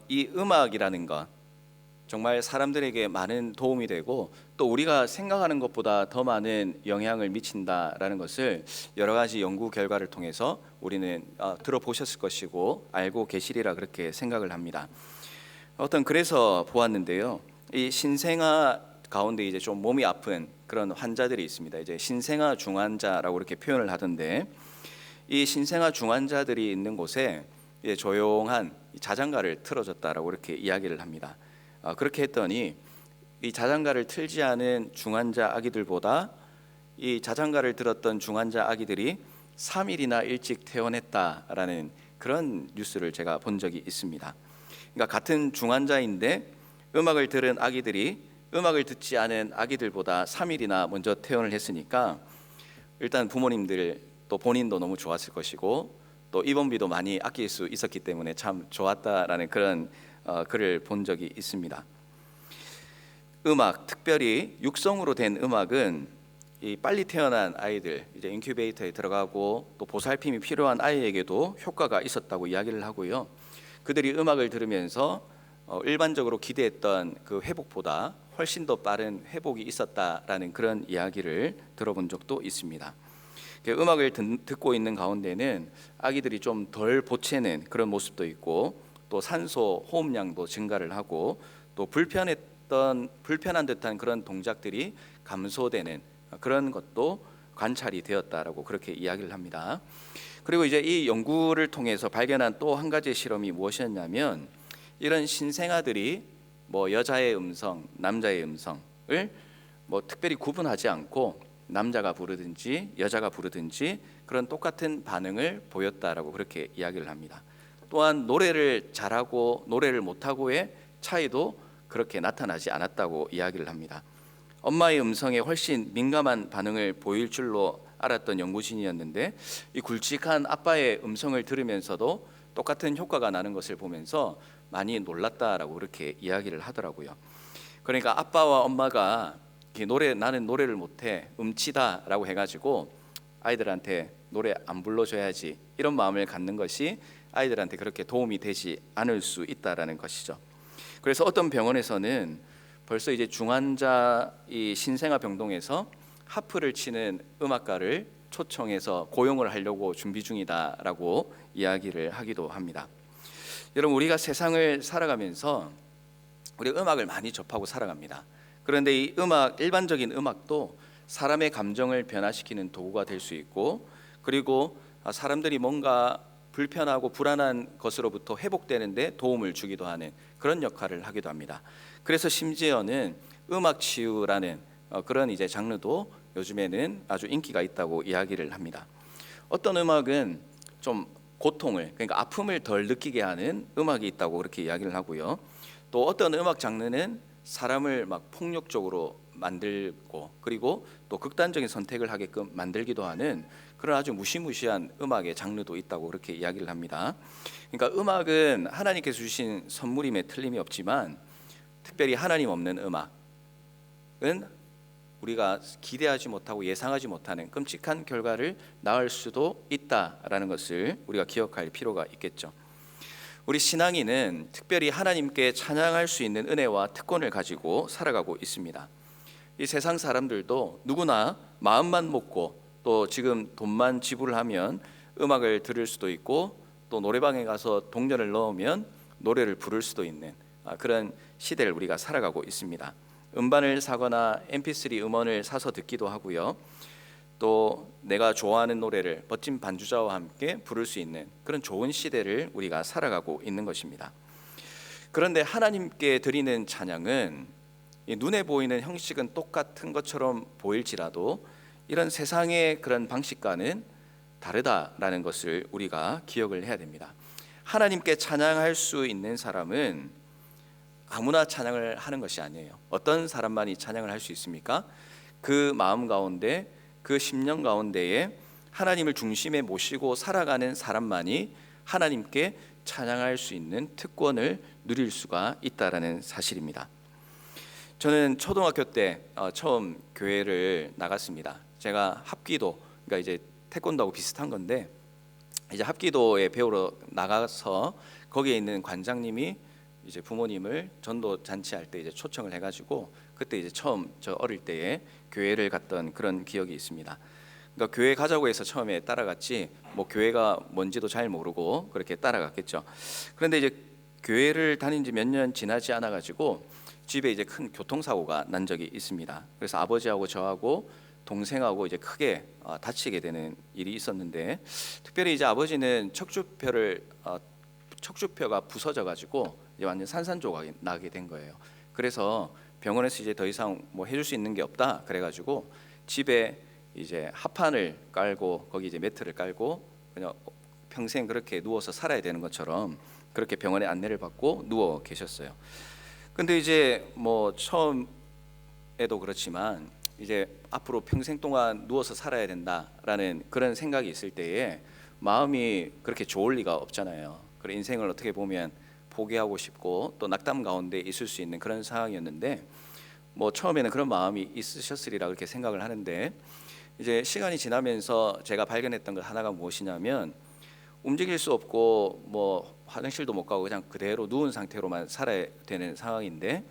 이 음악이라는 것 정말 사람들에게 많은 도움이 되고 또 우리가 생각하는 것보다 더 많은 영향을 미친다라는 것을 여러 가지 연구 결과를 통해서 우리는 들어보셨을 것이고 알고 계시리라 그렇게 생각을 합니다. 그래서 보았는데요. 이 신생아 가운데 이제 좀 몸이 아픈 그런 환자들이 있습니다. 이제 신생아 중환자라고 이렇게 표현을 하던데, 이 신생아 중환자들이 있는 곳에 조용한 자장가를 틀어줬다라고 이렇게 이야기를 합니다. 그렇게 했더니 이 자장가를 틀지 않은 중환자 아기들보다 이 자장가를 들었던 중환자 아기들이 3일이나 일찍 퇴원했다라는 그런 뉴스를 제가 본 적이 있습니다. 그러니까 같은 중환자인데 음악을 들은 아기들이 음악을 듣지 않은 아기들보다 3일이나 먼저 퇴원을 했으니까 일단 부모님들 또 본인도 너무 좋았을 것이고 또 입원비도 많이 아낄 수 있었기 때문에 참 좋았다라는 그런 글을 본 적이 있습니다. 음악, 특별히 육성으로 된 음악은 이 빨리 태어난 아이들, 이제 인큐베이터에 들어가고 또 보살핌이 필요한 아이에게도 효과가 있었다고 이야기를 하고요. 그들이 음악을 들으면서 일반적으로 기대했던 그 회복보다 훨씬 더 빠른 회복이 있었다라는 그런 이야기를 들어본 적도 있습니다. 음악을 듣고 있는 가운데는 아기들이 좀 덜 보채는 그런 모습도 있고 또 산소 호흡량도 증가를 하고 또 불편한 듯한 그런 동작들이 감소되는 그런 것도 관찰이 되었다라고 그렇게 이야기를 합니다. 그리고 이제 이 연구를 통해서 발견한 또 한 가지 실험이 무엇이었냐면, 이런 신생아들이 여자의 음성, 남자의 음성을 특별히 구분하지 않고 남자가 부르든지 여자가 부르든지 그런 똑같은 반응을 보였다라고 그렇게 이야기를 합니다. 또한 노래를 잘하고 노래를 못하고의 차이도 그렇게 나타나지 않았다고 이야기를 합니다. 엄마의 음성에 훨씬 민감한 반응을 보일 줄로 알았던 연구진이었는데 이 굵직한 아빠의 음성을 들으면서도 똑같은 효과가 나는 것을 보면서 많이 놀랐다라고 그렇게 이야기를 하더라고요. 그러니까 아빠와 엄마가 나는 노래를 못해 음치다라고 해가지고 아이들한테 노래 안 불러줘야지 이런 마음을 갖는 것이 아이들한테 그렇게 도움이 되지 않을 수 있다라는 것이죠. 그래서 어떤 병원에서는 벌써 이제 중환자 이 신생아 병동에서 하프를 치는 음악가를 초청해서 고용을 하려고 준비 중이다라고 이야기를 하기도 합니다. 여러분, 우리가 세상을 살아가면서 우리 음악을 많이 접하고 살아갑니다. 그런데 이 일반적인 음악도 사람의 감정을 변화시키는 도구가 될 수 있고, 그리고 사람들이 뭔가 불편하고 불안한 것으로부터 회복되는데 도움을 주기도 하는 그런 역할을 하기도 합니다. 그래서 심지어는 음악 치유라는 그런 이제 장르도 요즘에는 아주 인기가 있다고 이야기를 합니다. 어떤 음악은 좀 고통을, 그러니까 아픔을 덜 느끼게 하는 음악이 있다고 그렇게 이야기를 하고요. 또 어떤 음악 장르는 사람을 막 폭력적으로 만들고 그리고 또 극단적인 선택을 하게끔 만들기도 하는 그런 아주 무시무시한 음악의 장르도 있다고 그렇게 이야기를 합니다. 그러니까 음악은 하나님께서 주신 선물임에 틀림이 없지만 특별히 하나님 없는 음악은 우리가 기대하지 못하고 예상하지 못하는 끔찍한 결과를 낳을 수도 있다라는 것을 우리가 기억할 필요가 있겠죠. 우리 신앙인은 특별히 하나님께 찬양할 수 있는 은혜와 특권을 가지고 살아가고 있습니다. 이 세상 사람들도 누구나 마음만 먹고 또 지금 돈만 지불을 하면 음악을 들을 수도 있고 또 노래방에 가서 동전을 넣으면 노래를 부를 수도 있는 그런 시대를 우리가 살아가고 있습니다. 음반을 사거나 mp3 음원을 사서 듣기도 하고요. 또 내가 좋아하는 노래를 멋진 반주자와 함께 부를 수 있는 그런 좋은 시대를 우리가 살아가고 있는 것입니다. 그런데 하나님께 드리는 찬양은 눈에 보이는 형식은 똑같은 것처럼 보일지라도 이런 세상의 그런 방식과는 다르다라는 것을 우리가 기억을 해야 됩니다. 하나님께 찬양할 수 있는 사람은 아무나 찬양을 하는 것이 아니에요. 어떤 사람만이 찬양을 할 수 있습니까? 그 마음 가운데 그 심령 가운데에 하나님을 중심에 모시고 살아가는 사람만이 하나님께 찬양할 수 있는 특권을 누릴 수가 있다라는 사실입니다. 저는 초등학교 때 처음 교회를 나갔습니다. 제가 합기도, 그러니까 이제 태권도하고 비슷한 건데 이제 합기도에 배우러 나가서 거기에 있는 관장님이 이제 부모님을 전도 잔치할 때 이제 초청을 해가지고 그때 이제 처음 저 어릴 때에 교회를 갔던 그런 기억이 있습니다. 그러니까 교회 가자고 해서 처음에 따라갔지 뭐 교회가 뭔지도 잘 모르고 그렇게 따라갔겠죠. 그런데 이제 교회를 다닌 지 몇 년 지나지 않아 가지고 집에 이제 큰 교통사고가 난 적이 있습니다. 그래서 아버지하고 저하고 동생하고 이제 크게 다치게 되는 일이 있었는데, 특별히 이제 아버지는 척추표가 부서져 가지고 이제 완전 산산조각이 나게 된 거예요. 그래서 병원에서 이제 더 이상 뭐 해줄 수 있는 게 없다 그래가지고 집에 이제 합판을 깔고 거기 이제 매트를 깔고 그냥 평생 그렇게 누워서 살아야 되는 것처럼 그렇게 병원에 안내를 받고 누워 계셨어요. 근데 이제 뭐 처음에도 그렇지만 이제 앞으로 평생 동안 누워서 살아야 된다라는 그런 생각이 있을 때에 마음이 그렇게 좋을 리가 없잖아요. 그래 인생을 어떻게 보면 포기하고 싶고 또 낙담 가운데 있을 수 있는 그런 상황이었는데, 뭐 처음에는 그런 마음이 있으셨으리라 그렇게 생각을 하는데, 이제 시간이 지나면서 제가 발견했던 것 하나가 무엇이냐면, 움직일 수 없고 뭐 화장실도 못 가고 그냥 그대로 누운 상태로만 살아야 되는 상황인데,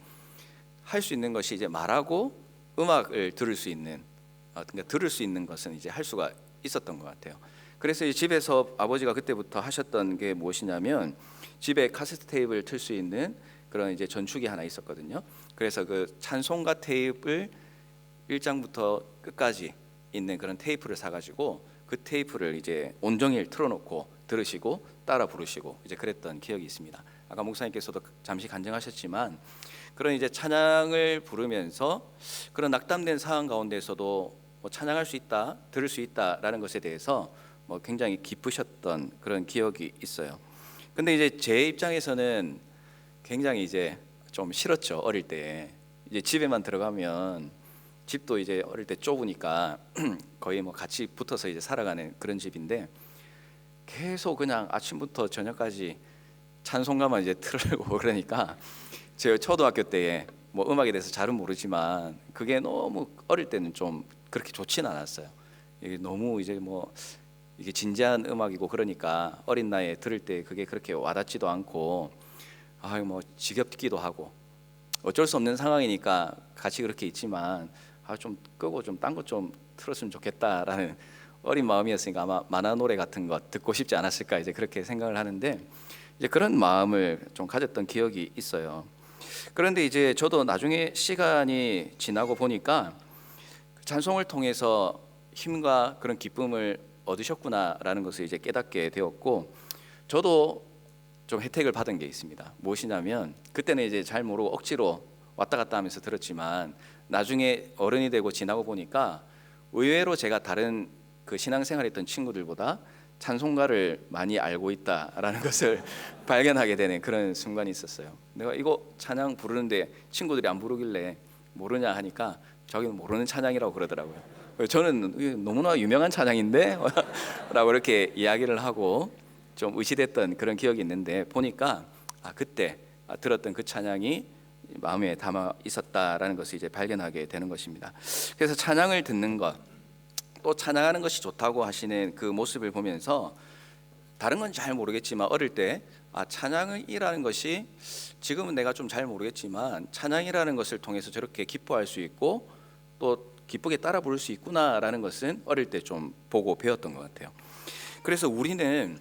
할 수 있는 것이 이제 말하고 음악을 들을 수 있는, 그러니까 들을 수 있는 것은 이제 할 수가 있었던 것 같아요. 그래서 이 집에서 아버지가 그때부터 하셨던 게 무엇이냐면, 집에 카세트 테이프를 틀 수 있는 그런 이제 전축이 하나 있었거든요. 그래서 그 찬송가 테이프를 1장부터 끝까지 있는 그런 테이프를 사가지고 그 테이프를 이제 온종일 틀어놓고 들으시고 따라 부르시고 이제 그랬던 기억이 있습니다. 아까 목사님께서도 잠시 간증하셨지만 그런 이제 찬양을 부르면서 그런 낙담된 상황 가운데서도 뭐 찬양할 수 있다, 들을 수 있다라는 것에 대해서 뭐 굉장히 기쁘셨던 그런 기억이 있어요. 근데 이제 제 입장에서는 굉장히 이제 좀 싫었죠. 어릴 때 이제 집에만 들어가면, 집도 이제 어릴 때 좁으니까 거의 뭐 같이 붙어서 이제 살아가는 그런 집인데, 계속 그냥 아침부터 저녁까지 찬송가만 이제 틀고 그러니까 제 초등학교 때에 뭐 음악에 대해서 잘은 모르지만 그게 너무 어릴 때는 좀 그렇게 좋지는 않았어요. 이게 너무 이제 뭐 이게 진지한 음악이고 그러니까 어린 나이에 들을 때 그게 그렇게 와닿지도 않고, 뭐 지겹기도 하고 어쩔 수 없는 상황이니까 같이 그렇게 있지만 좀 끄고 좀 딴 것 좀 틀었으면 좋겠다라는 어린 마음이었으니까 아마 만화 노래 같은 거 듣고 싶지 않았을까 이제 그렇게 생각을 하는데, 이제 그런 마음을 좀 가졌던 기억이 있어요. 그런데 이제 저도 나중에 시간이 지나고 보니까 찬송을 통해서 힘과 그런 기쁨을 얻으셨구나라는 것을 이제 깨닫게 되었고, 저도 좀 혜택을 받은 게 있습니다. 무엇이냐면, 그때는 이제 잘 모르고 억지로 왔다 갔다 하면서 들었지만 나중에 어른이 되고 지나고 보니까 의외로 제가 다른 그 신앙생활했던 친구들보다 찬송가를 많이 알고 있다라는 것을 발견하게 되는 그런 순간이 있었어요. 내가 이거 찬양 부르는데 친구들이 안 부르길래 모르냐 하니까 저기는 모르는 찬양이라고 그러더라고요. 저는 너무나 유명한 찬양인데 라고 이렇게 이야기를 하고 좀 의시됐던 그런 기억이 있는데, 보니까 그때 들었던 그 찬양이 마음에 담아 있었다라는 것을 이제 발견하게 되는 것입니다. 그래서 찬양을 듣는 것, 또 찬양하는 것이 좋다고 하시는 그 모습을 보면서 다른 건 잘 모르겠지만 어릴 때 찬양이라는 것이, 지금은 내가 좀 잘 모르겠지만 찬양이라는 것을 통해서 저렇게 기뻐할 수 있고 또 기쁘게 따라 부를 수 있구나라는 것은 어릴 때 좀 보고 배웠던 것 같아요. 그래서 우리는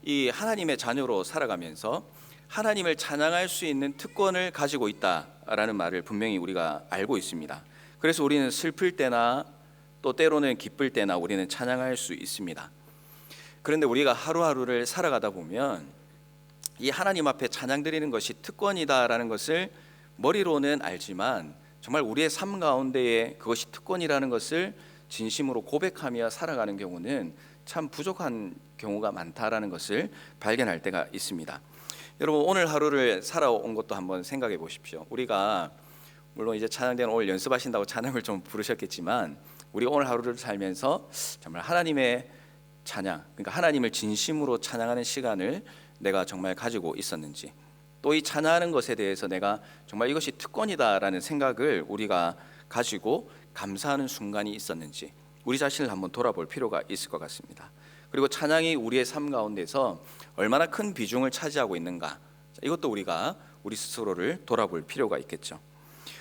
이 하나님의 자녀로 살아가면서 하나님을 찬양할 수 있는 특권을 가지고 있다라는 말을 분명히 우리가 알고 있습니다. 그래서 우리는 슬플 때나 또 때로는 기쁠 때나 우리는 찬양할 수 있습니다. 그런데 우리가 하루하루를 살아가다 보면 이 하나님 앞에 찬양 드리는 것이 특권이다라는 것을 머리로는 알지만 정말 우리의 삶 가운데에 그것이 특권이라는 것을 진심으로 고백하며 살아가는 경우는 참 부족한 경우가 많다라는 것을 발견할 때가 있습니다. 여러분, 오늘 하루를 살아온 것도 한번 생각해 보십시오. 우리가 물론 이제 찬양대는 오늘 연습하신다고 찬양을 좀 부르셨겠지만, 우리 오늘 하루를 살면서 정말 하나님의 찬양, 그러니까 하나님을 진심으로 찬양하는 시간을 내가 정말 가지고 있었는지, 또 이 찬양하는 것에 대해서 내가 정말 이것이 특권이다라는 생각을 우리가 가지고 감사하는 순간이 있었는지 우리 자신을 한번 돌아볼 필요가 있을 것 같습니다. 그리고 찬양이 우리의 삶 가운데서 얼마나 큰 비중을 차지하고 있는가, 이것도 우리가 우리 스스로를 돌아볼 필요가 있겠죠.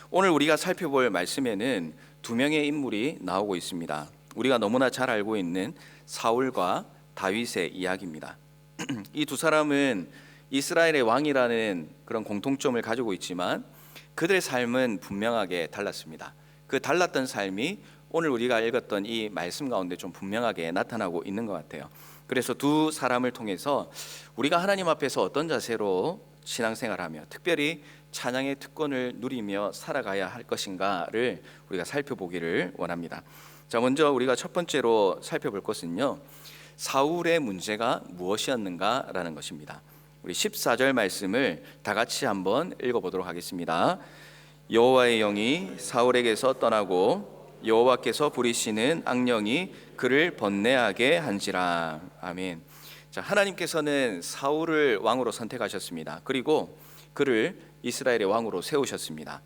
오늘 우리가 살펴볼 말씀에는 두 명의 인물이 나오고 있습니다. 우리가 너무나 잘 알고 있는 사울과 다윗의 이야기입니다. 이 두 사람은 이스라엘의 왕이라는 그런 공통점을 가지고 있지만 그들의 삶은 분명하게 달랐습니다. 그 달랐던 삶이 오늘 우리가 읽었던 이 말씀 가운데 좀 분명하게 나타나고 있는 것 같아요. 그래서 두 사람을 통해서 우리가 하나님 앞에서 어떤 자세로 신앙생활하며 특별히 찬양의 특권을 누리며 살아가야 할 것인가를 우리가 살펴보기를 원합니다. 자, 먼저 우리가 첫 번째로 살펴볼 것은요, 사울의 문제가 무엇이었는가라는 것입니다. 우리 14절 말씀을 다 같이 한번 읽어보도록 하겠습니다. 여호와의 영이 사울에게서 떠나고 여호와께서 부리시는 악령이 그를 번뇌하게 한지라. 아멘. 자, 하나님께서는 사울을 왕으로 선택하셨습니다. 그리고 그를 이스라엘의 왕으로 세우셨습니다.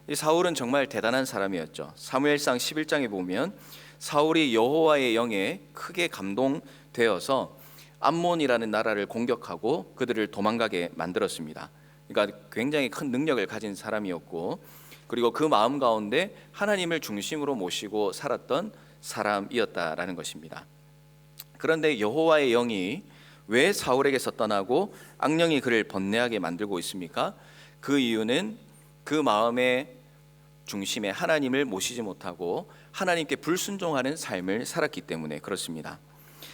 이 사울은 정말 대단한 사람이었죠. 사무엘상 11장에 보면 사울이 여호와의 영에 크게 감동되어서 암몬이라는 나라를 공격하고 그들을 도망가게 만들었습니다. 그러니까 굉장히 큰 능력을 가진 사람이었고, 그리고 그 마음 가운데 하나님을 중심으로 모시고 살았던 사람이었다라는 것입니다. 그런데 여호와의 영이 왜 사울에게서 떠나고 악령이 그를 번뇌하게 만들고 있습니까? 그 이유는 그 마음의 중심에 하나님을 모시지 못하고 하나님께 불순종하는 삶을 살았기 때문에 그렇습니다.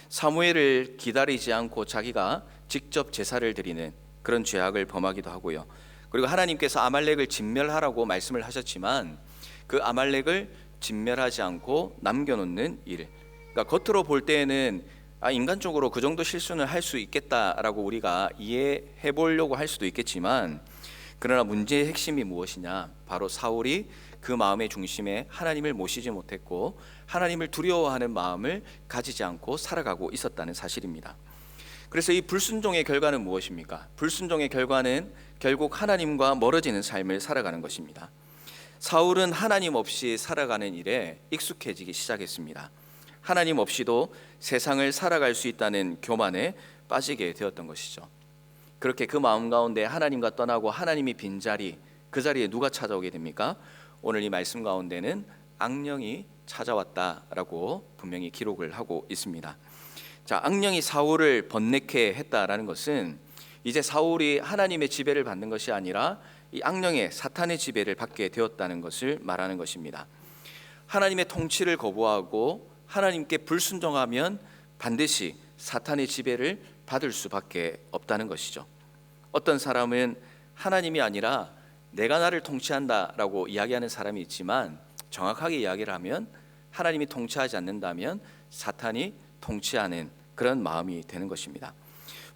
사무엘을 기다리지 않고 자기가 직접 제사를 드리는 그런 죄악을 범하기도 하고요. 그리고 하나님께서 아말렉을 진멸하라고 말씀을 하셨지만 그 아말렉을 진멸하지 않고 남겨놓는 일, 그러니까 겉으로 볼 때에는 인간적으로 그 정도 실수는 할 수 있겠다라고 우리가 이해해 보려고 할 수도 있겠지만, 그러나 문제의 핵심이 무엇이냐, 바로 사울이 그 마음의 중심에 하나님을 모시지 못했고 하나님을 두려워하는 마음을 가지지 않고 살아가고 있었다는 사실입니다. 그래서 이 불순종의 결과는 무엇입니까? 불순종의 결과는 결국 하나님과 멀어지는 삶을 살아가는 것입니다. 사울은 하나님 없이 살아가는 일에 익숙해지기 시작했습니다. 하나님 없이도 세상을 살아갈 수 있다는 교만에 빠지게 되었던 것이죠. 그렇게 그 마음 가운데 하나님과 떠나고 하나님이 빈자리, 그 자리에 누가 찾아오게 됩니까? 오늘 이 말씀 가운데는 악령이 찾아왔다라고 분명히 기록을 하고 있습니다. 자, 악령이 사울을 번뇌케 했다라는 것은 이제 사울이 하나님의 지배를 받는 것이 아니라 이 악령의 사탄의 지배를 받게 되었다는 것을 말하는 것입니다. 하나님의 통치를 거부하고 하나님께 불순종하면 반드시 사탄의 지배를 받을 수밖에 없다는 것이죠. 어떤 사람은 하나님이 아니라 내가 나를 통치한다라고 이야기하는 사람이 있지만, 정확하게 이야기를 하면 하나님이 통치하지 않는다면 사탄이 통치하는 그런 마음이 되는 것입니다.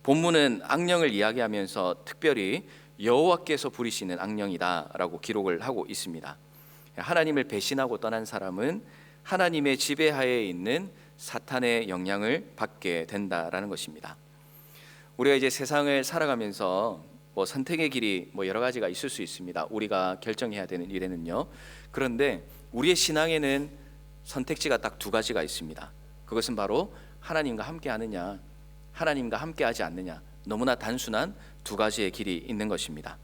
본문은 악령을 이야기하면서 특별히 여호와께서 부리시는 악령이다라고 기록을 하고 있습니다. 하나님을 배신하고 떠난 사람은 하나님의 지배하에 있는 사탄의 영향을 받게 된다라는 것입니다. 우리가 이제 세상을 살아가면서 선택의 길이 여러 가지가 있을 수 있습니다. 우리가 결정해야 되는 일에는요. 그런데 우리의 신앙에는 선택지가 딱 두 가지가 있습니다. 그것은 바로 하나님과 함께 하느냐, 하나님과 함께 하지 않느냐. 너무나 단순한 두 가지의 길이 있는 것입니다.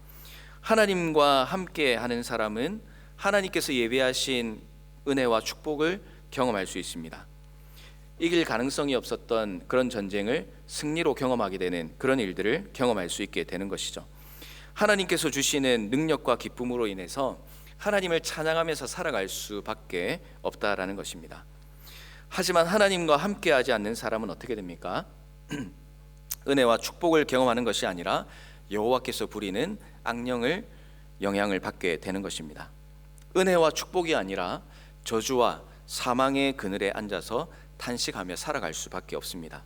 하나님과 함께 하는 사람은 하나님께서 예비하신 은혜와 축복을 경험할 수 있습니다. 이길 가능성이 없었던 그런 전쟁을 승리로 경험하게 되는 그런 일들을 경험할 수 있게 되는 것이죠. 하나님께서 주시는 능력과 기쁨으로 인해서 하나님을 찬양하면서 살아갈 수밖에 없다라는 것입니다. 하지만 하나님과 함께하지 않는 사람은 어떻게 됩니까? 은혜와 축복을 경험하는 것이 아니라 여호와께서 부리는 악령을 영향을 받게 되는 것입니다. 은혜와 축복이 아니라 저주와 사망의 그늘에 앉아서 탄식하며 살아갈 수밖에 없습니다.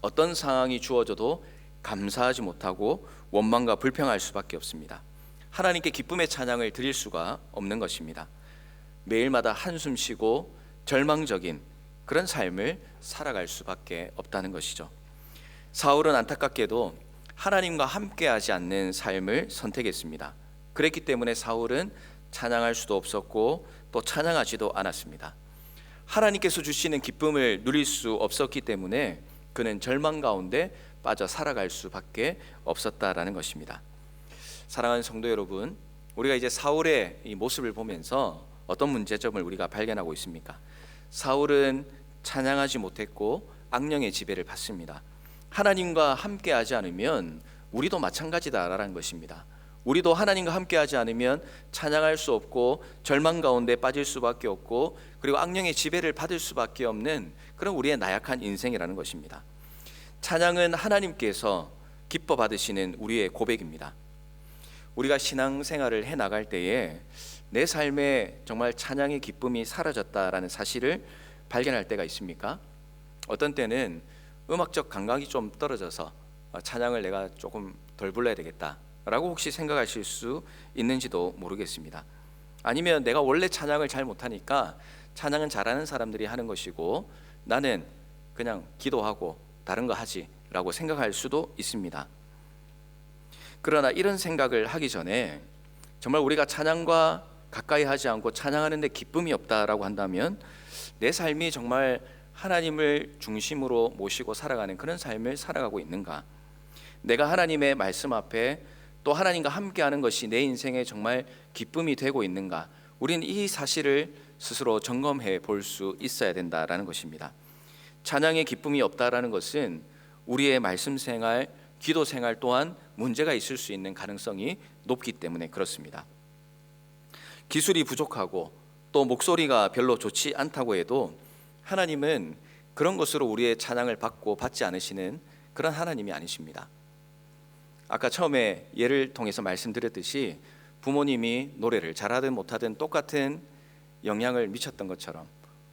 어떤 상황이 주어져도 감사하지 못하고 원망과 불평할 수밖에 없습니다. 하나님께 기쁨의 찬양을 드릴 수가 없는 것입니다. 매일마다 한숨 쉬고 절망적인 그런 삶을 살아갈 수밖에 없다는 것이죠. 사울은 안타깝게도 하나님과 함께하지 않는 삶을 선택했습니다. 그랬기 때문에 사울은 찬양할 수도 없었고 또 찬양하지도 않았습니다. 하나님께서 주시는 기쁨을 누릴 수 없었기 때문에 그는 절망 가운데 빠져 살아갈 수밖에 없었다라는 것입니다. 사랑하는 성도 여러분, 우리가 이제 사울의 이 모습을 보면서 어떤 문제점을 우리가 발견하고 있습니까? 사울은 찬양하지 못했고 악령의 지배를 받습니다. 하나님과 함께하지 않으면 우리도 마찬가지다라는 것입니다. 우리도 하나님과 함께하지 않으면 찬양할 수 없고 절망 가운데 빠질 수밖에 없고 그리고 악령의 지배를 받을 수밖에 없는 그런 우리의 나약한 인생이라는 것입니다. 찬양은 하나님께서 기뻐 받으시는 우리의 고백입니다. 우리가 신앙생활을 해나갈 때에 내 삶에 정말 찬양의 기쁨이 사라졌다라는 사실을 발견할 때가 있습니까? 어떤 때는 음악적 감각이 좀 떨어져서 찬양을 내가 조금 덜 불러야 되겠다 라고 혹시 생각하실 수 있는지도 모르겠습니다. 아니면 내가 원래 찬양을 잘 못하니까 찬양은 잘하는 사람들이 하는 것이고 나는 그냥 기도하고 다른 거 하지 라고 생각할 수도 있습니다. 그러나 이런 생각을 하기 전에 정말 우리가 찬양과 가까이 하지 않고 찬양하는 데 기쁨이 없다라고 한다면 내 삶이 정말 하나님을 중심으로 모시고 살아가는 그런 삶을 살아가고 있는가? 내가 하나님의 말씀 앞에 또 하나님과 함께하는 것이 내 인생에 정말 기쁨이 되고 있는가? 우리는 이 사실을 스스로 점검해 볼 수 있어야 된다라는 것입니다. 찬양의 기쁨이 없다라는 것은 우리의 말씀 생활, 기도 생활 또한 문제가 있을 수 있는 가능성이 높기 때문에 그렇습니다. 기술이 부족하고 또 목소리가 별로 좋지 않다고 해도 하나님은 그런 것으로 우리의 찬양을 받고 받지 않으시는 그런 하나님이 아니십니다. 아까 처음에 예를 통해서 말씀드렸듯이 부모님이 노래를 잘하든 못하든 똑같은 영향을 미쳤던 것처럼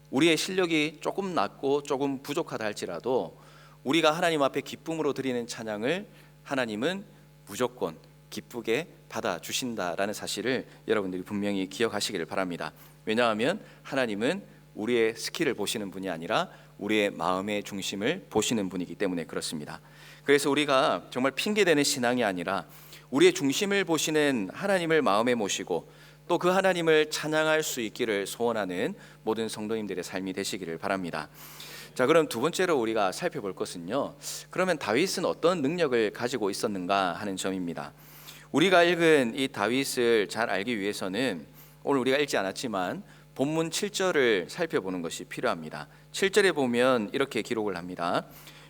우리의 실력이 조금 낮고 조금 부족하다 할지라도 우리가 하나님 앞에 기쁨으로 드리는 찬양을 하나님은 무조건 기쁘게 받아주신다라는 사실을 여러분들이 분명히 기억하시기를 바랍니다. 왜냐하면 하나님은 우리의 스킬을 보시는 분이 아니라 우리의 마음의 중심을 보시는 분이기 때문에 그렇습니다. 그래서 우리가 정말 핑계대는 신앙이 아니라 우리의 중심을 보시는 하나님을 마음에 모시고 또 그 하나님을 찬양할 수 있기를 소원하는 모든 성도님들의 삶이 되시기를 바랍니다. 자, 그럼 두 번째로 우리가 살펴볼 것은요, 그러면 다윗은 어떤 능력을 가지고 있었는가 하는 점입니다. 우리가 읽은 이 다윗을 잘 알기 위해서는 오늘 우리가 읽지 않았지만 본문 7절을 살펴보는 것이 필요합니다. 7절에 보면 이렇게 기록을 합니다.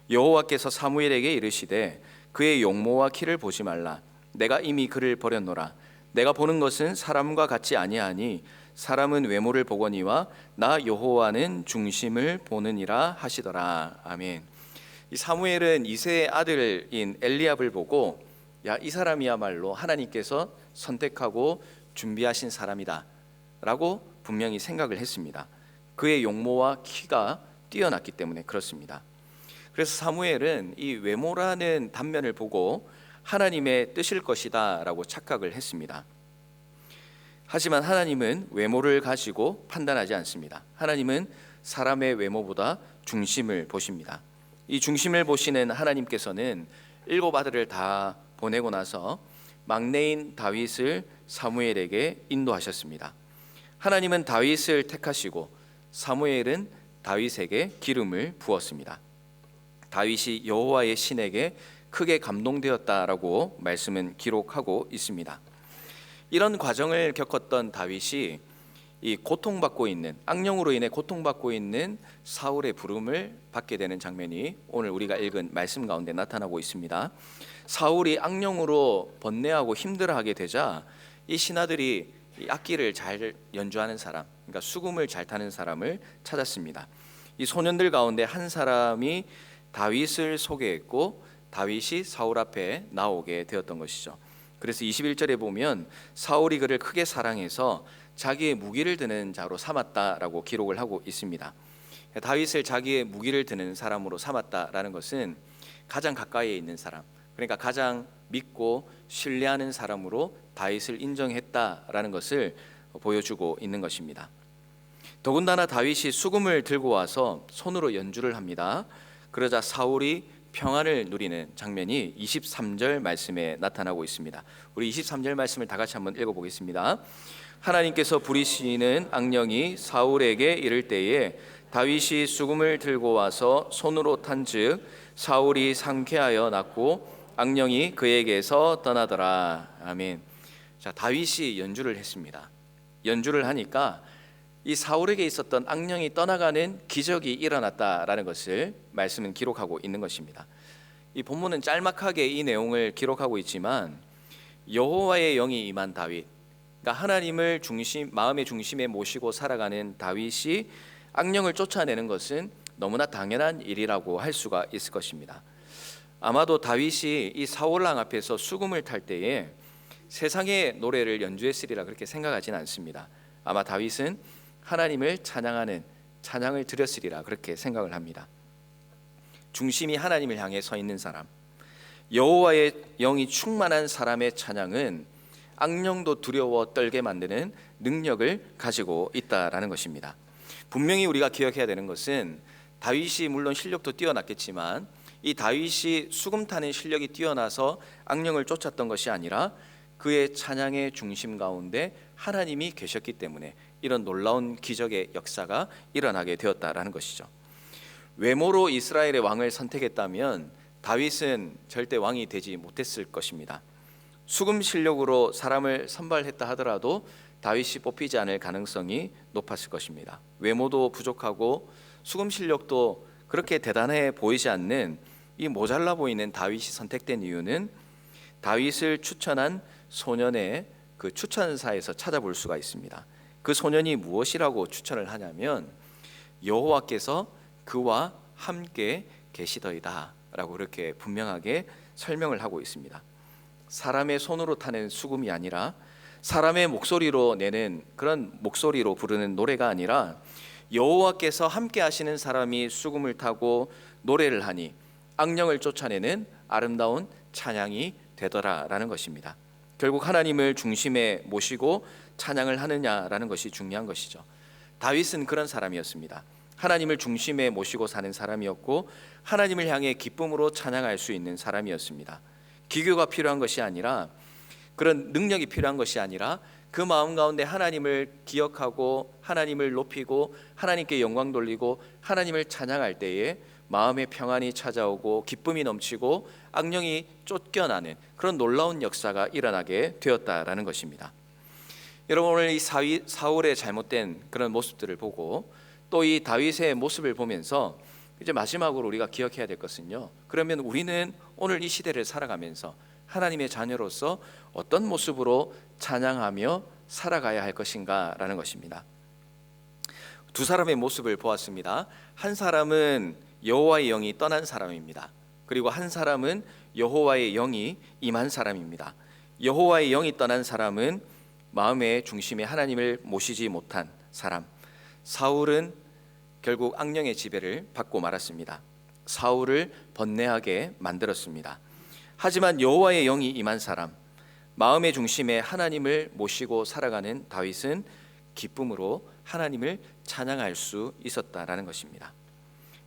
여호와께서 사무엘에게 이르시되 그의 용모와 키를 보지 말라. 내가 이미 그를 버렸노라. 내가 보는 것은 사람과 같지 아니하니 사람은 외모를 보거니와 나 여호와는 중심을 보느니라 하시더라. 아멘. 이 사무엘은 이새의 아들인 엘리압을 보고 야, 이 사람이야말로 하나님께서 선택하고 준비하신 사람이다 라고 분명히 생각을 했습니다. 그의 용모와 키가 뛰어났기 때문에 그렇습니다. 그래서 사무엘은 이 외모라는 단면을 보고 하나님의 뜻일 것이다 라고 착각을 했습니다. 하지만 하나님은 외모를 가지고 판단하지 않습니다. 하나님은 사람의 외모보다 중심을 보십니다. 이 중심을 보시는 하나님께서는 7 아들을 다 보내고 나서 막내인 다윗을 사무엘에게 인도하셨습니다. 하나님은 다윗을 택하시고 사무엘은 다윗에게 기름을 부었습니다. 다윗이 여호와의 신에게 크게 감동되었다라고 말씀은 기록하고 있습니다. 이런 과정을 겪었던 다윗이 이 고통받고 있는 악령으로 인해 고통받고 있는 사울의 부름을 받게 되는 장면이 오늘 우리가 읽은 말씀 가운데 나타나고 있습니다. 사울이 악령으로 번뇌하고 힘들어하게 되자 이 신하들이 이 악기를 잘 연주하는 사람, 그러니까 수금을 잘 타는 사람을 찾았습니다. 이 소년들 가운데 한 사람이 다윗을 소개했고 다윗이 사울 앞에 나오게 되었던 것이죠. 그래서 21절에 보면 사울이 그를 크게 사랑해서 자기의 무기를 드는 자로 삼았다라고 기록을 하고 있습니다. 다윗을 자기의 무기를 드는 사람으로 삼았다라는 것은 가장 가까이에 있는 사람, 그러니까 가장 믿고 신뢰하는 사람으로 다윗을 인정했다라는 것을 보여주고 있는 것입니다. 더군다나 다윗이 수금을 들고 와서 손으로 연주를 합니다. 그러자 사울이 평안을 누리는 장면이 23절 말씀에 나타나고 있습니다. 우리 23절 말씀을 다 같이 한번 읽어보겠습니다. 하나님께서 부리시는 악령이 사울에게 이를 때에 다윗이 수금을 들고 와서 손으로 탄즉 사울이 상쾌하여 났고 악령이 그에게서 떠나더라. 아멘. 자, 다윗이 연주를 했습니다. 연주를 하니까 이 사울에게 있었던 악령이 떠나가는 기적이 일어났다라는 것을 말씀은 기록하고 있는 것입니다. 이 본문은 짤막하게 이 내용을 기록하고 있지만 여호와의 영이 임한 다윗, 그러니까 하나님을 마음의 중심에 모시고 살아가는 다윗이 악령을 쫓아내는 것은 너무나 당연한 일이라고 할 수가 있을 것입니다. 아마도 다윗이 이 사울왕 앞에서 수금을 탈 때에 세상의 노래를 연주했으리라 그렇게 생각하지는 않습니다. 아마 다윗은 하나님을 찬양하는 찬양을 드렸으리라 그렇게 생각을 합니다. 중심이 하나님을 향해 서 있는 사람, 여호와의 영이 충만한 사람의 찬양은 악령도 두려워 떨게 만드는 능력을 가지고 있다라는 것입니다. 분명히 우리가 기억해야 되는 것은 다윗이 물론 실력도 뛰어났겠지만 이 다윗이 수금 타는 실력이 뛰어나서 악령을 쫓았던 것이 아니라 그의 찬양의 중심 가운데 하나님이 계셨기 때문에 이런 놀라운 기적의 역사가 일어나게 되었다라는 것이죠. 외모로 이스라엘의 왕을 선택했다면 다윗은 절대 왕이 되지 못했을 것입니다. 수금 실력으로 사람을 선발했다 하더라도 다윗이 뽑히지 않을 가능성이 높았을 것입니다. 외모도 부족하고 수금 실력도 그렇게 대단해 보이지 않는 이 모자라 보이는 다윗이 선택된 이유는 다윗을 추천한 소년의 그 추천사에서 찾아볼 수가 있습니다. 그 소년이 무엇이라고 추천을 하냐면 여호와께서 그와 함께 계시더이다 라고 그렇게 분명하게 설명을 하고 있습니다. 사람의 손으로 타는 수금이 아니라 사람의 목소리로 내는 그런 목소리로 부르는 노래가 아니라 여호와께서 함께 하시는 사람이 수금을 타고 노래를 하니 악령을 쫓아내는 아름다운 찬양이 되더라라는 것입니다. 결국 하나님을 중심에 모시고 찬양을 하느냐라는 것이 중요한 것이죠. 다윗은 그런 사람이었습니다. 하나님을 중심에 모시고 사는 사람이었고 하나님을 향해 기쁨으로 찬양할 수 있는 사람이었습니다. 기교가 필요한 것이 아니라 그런 능력이 필요한 것이 아니라 그 마음 가운데 하나님을 기억하고 하나님을 높이고 하나님께 영광 돌리고 하나님을 찬양할 때에 마음의 평안이 찾아오고 기쁨이 넘치고 악령이 쫓겨나는 그런 놀라운 역사가 일어나게 되었다라는 것입니다. 여러분, 오늘 이 사울의 잘못된 그런 모습들을 보고 또 이 다윗의 모습을 보면서 이제 마지막으로 우리가 기억해야 될 것은요, 그러면 우리는 오늘 이 시대를 살아가면서 하나님의 자녀로서 어떤 모습으로 찬양하며 살아가야 할 것인가 라는 것입니다. 두 사람의 모습을 보았습니다. 한 사람은 여호와의 영이 떠난 사람입니다. 그리고 한 사람은 여호와의 영이 임한 사람입니다. 여호와의 영이 떠난 사람은 마음의 중심에 하나님을 모시지 못한 사람. 사울은 결국 악령의 지배를 받고 말았습니다. 사울을 번뇌하게 만들었습니다. 하지만 여호와의 영이 임한 사람, 마음의 중심에 하나님을 모시고 살아가는 다윗은 기쁨으로 하나님을 찬양할 수 있었다라는 것입니다.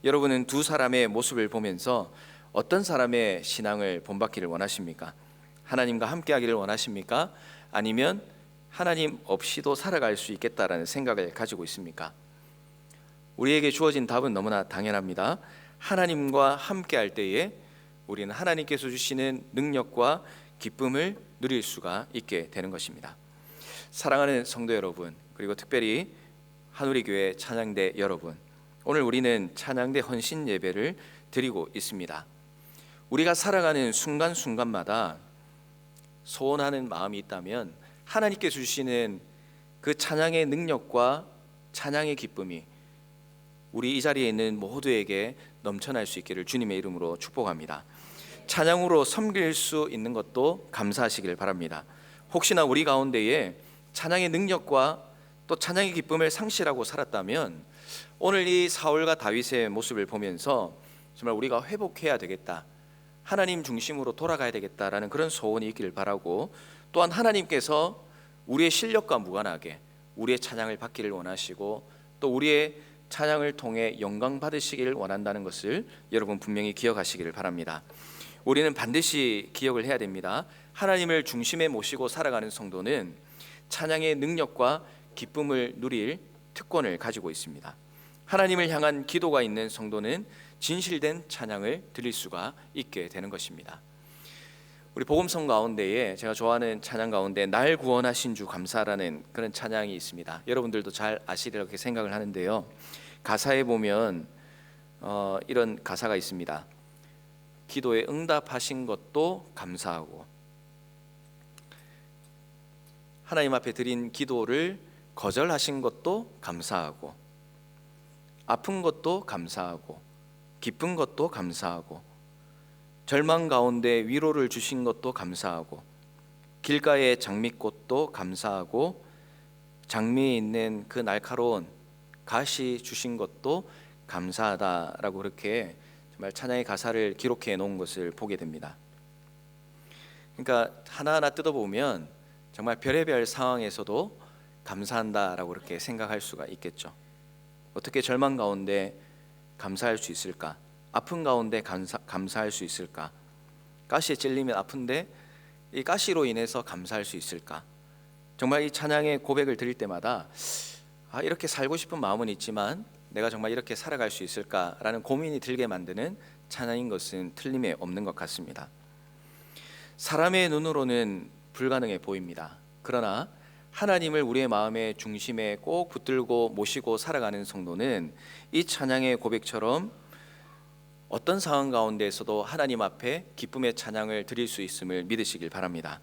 여러분은 두 사람의 모습을 보면서 어떤 사람의 신앙을 본받기를 원하십니까? 하나님과 함께하기를 원하십니까? 아니면 하나님 없이도 살아갈 수 있겠다라는 생각을 가지고 있습니까? 우리에게 주어진 답은 너무나 당연합니다. 하나님과 함께할 때에 우리는 하나님께서 주시는 능력과 기쁨을 누릴 수가 있게 되는 것입니다. 사랑하는 성도 여러분, 그리고 특별히 한우리교회 찬양대 여러분, 오늘 우리는 찬양대 헌신 예배를 드리고 있습니다. 우리가 살아가는 순간순간마다 소원하는 마음이 있다면 하나님께서 주시는 그 찬양의 능력과 찬양의 기쁨이 우리 이 자리에 있는 모두에게 넘쳐날 수 있기를 주님의 이름으로 축복합니다. 찬양으로 섬길 수 있는 것도 감사하시길 바랍니다. 혹시나 우리 가운데에 찬양의 능력과 또 찬양의 기쁨을 상실하고 살았다면 오늘 이 사울과 다윗의 모습을 보면서 정말 우리가 회복해야 되겠다, 하나님 중심으로 돌아가야 되겠다라는 그런 소원이 있기를 바라고, 또한 하나님께서 우리의 실력과 무관하게 우리의 찬양을 받기를 원하시고 또 우리의 찬양을 통해 영광 받으시기를 원한다는 것을 여러분 분명히 기억하시기를 바랍니다. 우리는 반드시 기억을 해야 됩니다. 하나님을 중심에 모시고 살아가는 성도는 찬양의 능력과 기쁨을 누릴 특권을 가지고 있습니다. 하나님을 향한 기도가 있는 성도는 진실된 찬양을 드릴 수가 있게 되는 것입니다. 우리 복음성 가운데에 제가 좋아하는 찬양 가운데 날 구원하신 주 감사라는 그런 찬양이 있습니다. 여러분들도 잘 아시리라고 생각을 하는데요. 가사에 보면 이런 가사가 있습니다. 기도에 응답하신 것도 감사하고, 하나님 앞에 드린 기도를 거절하신 것도 감사하고, 아픈 것도 감사하고, 기쁜 것도 감사하고, 절망 가운데 위로를 주신 것도 감사하고, 길가의 장미꽃도 감사하고, 장미에 있는 그 날카로운 가시 주신 것도 감사하다라고 그렇게 정말 찬양의 가사를 기록해 놓은 것을 보게 됩니다. 그러니까 하나하나 뜯어보면 정말 별의별 상황에서도 감사한다라고 그렇게 생각할 수가 있겠죠. 어떻게 절망 가운데 감사할 수 있을까? 아픈 가운데 감사할 수 있을까? 가시에 찔리면 아픈데 이 가시로 인해서 감사할 수 있을까? 정말 이 찬양의 고백을 드릴 때마다 이렇게 살고 싶은 마음은 있지만 내가 정말 이렇게 살아갈 수 있을까라는 고민이 들게 만드는 찬양인 것은 틀림이 없는 것 같습니다. 사람의 눈으로는 불가능해 보입니다. 그러나 하나님을 우리의 마음의 중심에 꼭 붙들고 모시고 살아가는 성도는 이 찬양의 고백처럼 어떤 상황 가운데에서도 하나님 앞에 기쁨의 찬양을 드릴 수 있음을 믿으시길 바랍니다.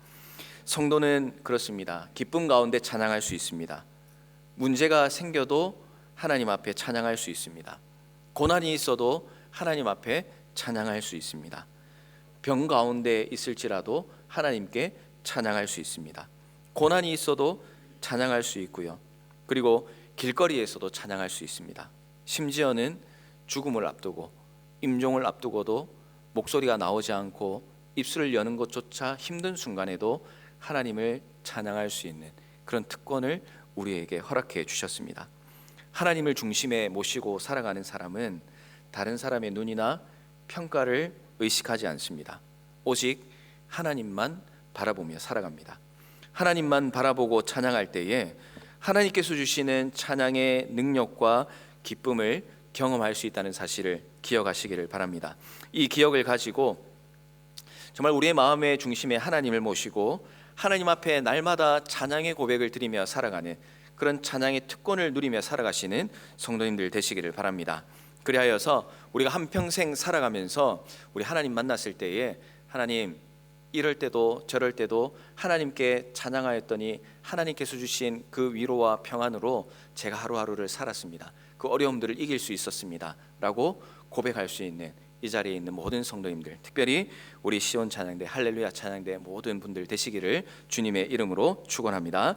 성도는 그렇습니다. 기쁨 가운데 찬양할 수 있습니다. 문제가 생겨도 하나님 앞에 찬양할 수 있습니다. 고난이 있어도 하나님 앞에 찬양할 수 있습니다. 병 가운데 있을지라도 하나님께 찬양할 수 있습니다. 고난이 있어도 찬양할 수 있고요. 그리고 길거리에서도 찬양할 수 있습니다. 심지어는 죽음을 앞두고 임종을 앞두고도 목소리가 나오지 않고 입술을 여는 것조차 힘든 순간에도 하나님을 찬양할 수 있는 그런 특권을 우리에게 허락해 주셨습니다. 하나님을 중심에 모시고 살아가는 사람은 다른 사람의 눈이나 평가를 의식하지 않습니다. 오직 하나님만 바라보며 살아갑니다. 하나님만 바라보고 찬양할 때에 하나님께서 주시는 찬양의 능력과 기쁨을 경험할 수 있다는 사실을 기억하시기를 바랍니다. 이 기억을 가지고 정말 우리의 마음의 중심에 하나님을 모시고 하나님 앞에 날마다 찬양의 고백을 드리며 살아가는 그런 찬양의 특권을 누리며 살아가시는 성도님들 되시기를 바랍니다. 그리하여서 우리가 한평생 살아가면서 우리 하나님 만났을 때에 하나님 이럴 때도 저럴 때도 하나님께 찬양하였더니 하나님께서 주신 그 위로와 평안으로 제가 하루하루를 살았습니다. 그 어려움들을 이길 수 있었습니다 라고 고백할 수 있는 이 자리에 있는 모든 성도님들, 특별히 우리 시온 찬양대 할렐루야 찬양대 모든 분들 되시기를 주님의 이름으로 축원합니다.